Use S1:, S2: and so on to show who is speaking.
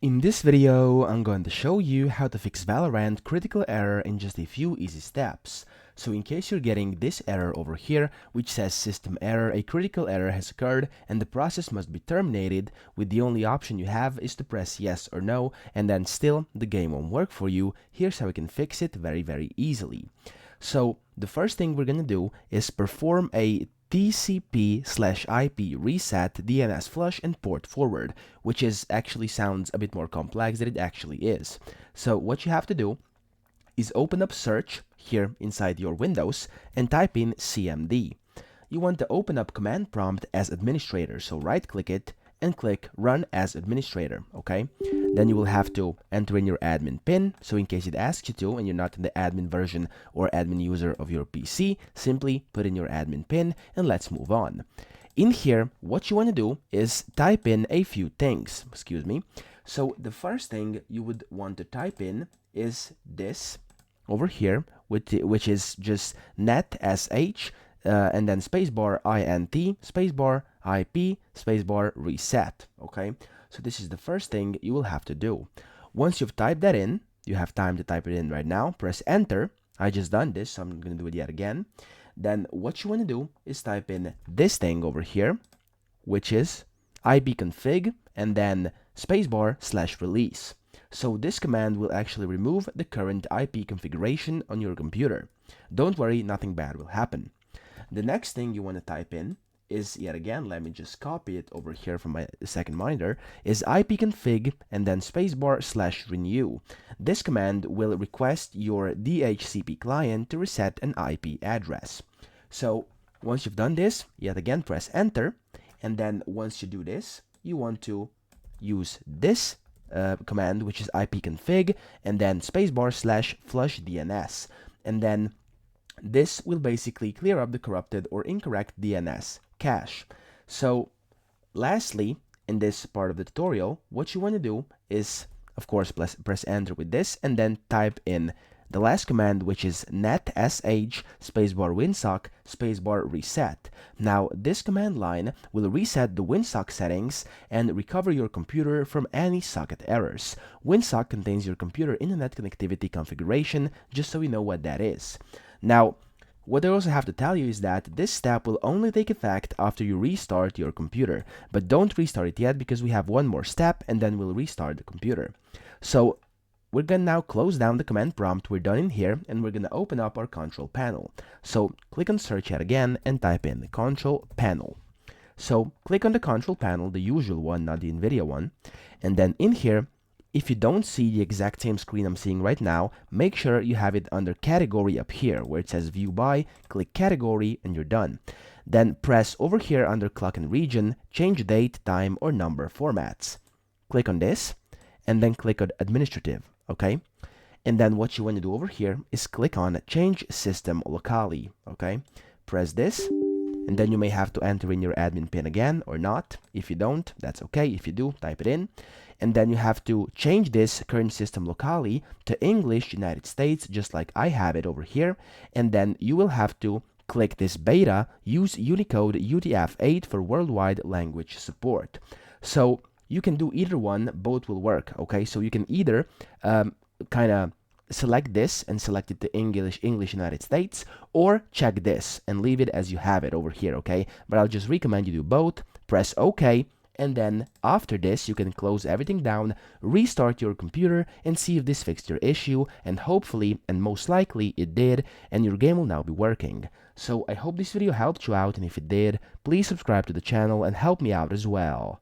S1: In this video, I'm going to show you how to fix Valorant critical error in just a few easy steps. So in case you're getting this error over here, which says system error, a critical error has occurred and the process must be terminated, with the only option you have is to press yes or no, and then still the game won't work for you. Here's how we can fix it very easily. So the first thing we're going to do is perform a TCP/IP reset, DNS flush, and port forward, which is actually sounds a bit more complex than it actually is. So what you have to do is open up search here inside your Windows and type in CMD. You want to open up command prompt as administrator, so right click it and click run as administrator, okay? Then you will have to enter in your admin PIN, so in case it asks you to and you're not in the admin version or admin user of your PC, simply put in your admin PIN and let's move on. In here, what you want to do is type in a few things, So the first thing you would want to type in is this over here, which is just net sh and then spacebar int spacebar IP spacebar reset. Okay, so this is the first thing you will have to do. Once you've typed that in, you have time to type it in right now. Press enter. I just done this, so I'm going to do it yet again. Then what you want to do is type in this thing over here, which is ipconfig and then spacebar/release. So this command will actually remove the current IP configuration on your computer. Don't worry, nothing bad will happen. The next thing you want to type in is, yet again, let me just copy it over here from my second monitor, is ipconfig and then spacebar/renew. This command will request your DHCP client to reset an IP address. So once you've done this, yet again, press enter. And then once you do this, you want to use this command, which is ipconfig and then spacebar/flush DNS. And then this will basically clear up the corrupted or incorrect DNS cache. So lastly, in this part of the tutorial, what you want to do is, of course, press enter with this and then type in the last command, which is net sh spacebar winsock spacebar reset. Now this command line will reset the winsock settings and recover your computer from any socket errors. Winsock contains your computer internet connectivity configuration, just so you know what that is. Now, what I also have to tell you is that this step will only take effect after you restart your computer, but don't restart it yet because we have one more step and then we'll restart the computer. So we're going to now close down the command prompt. We're done in here and we're going to open up our control panel. So click on search yet again and type in the control panel. So click on the control panel, the usual one, not the NVIDIA one, and then in here, if you don't see the exact same screen I'm seeing right now, make sure you have it under category up here where it says view by, click category and you're done. Then press over here under clock and region, change date, time or number formats. Click on this and then click on administrative, okay? And then what you want to do over here is click on change system locally, okay? Press this and then you may have to enter in your admin PIN again or not. If you don't, that's okay. If you do, type it in. And then you have to change this current system locally to English United States, just like I have it over here. And then you will have to click this beta, use Unicode UTF-8 for worldwide language support. So you can do either one, both will work, okay? So you can either kind of select this and select it to English United States, or check this and leave it as you have it over here, okay? But I'll just recommend you do both. Press OK. And then after this, you can close everything down, restart your computer, and see if this fixed your issue, and hopefully, and most likely, it did, and your game will now be working. So I hope this video helped you out, and if it did, please subscribe to the channel and help me out as well.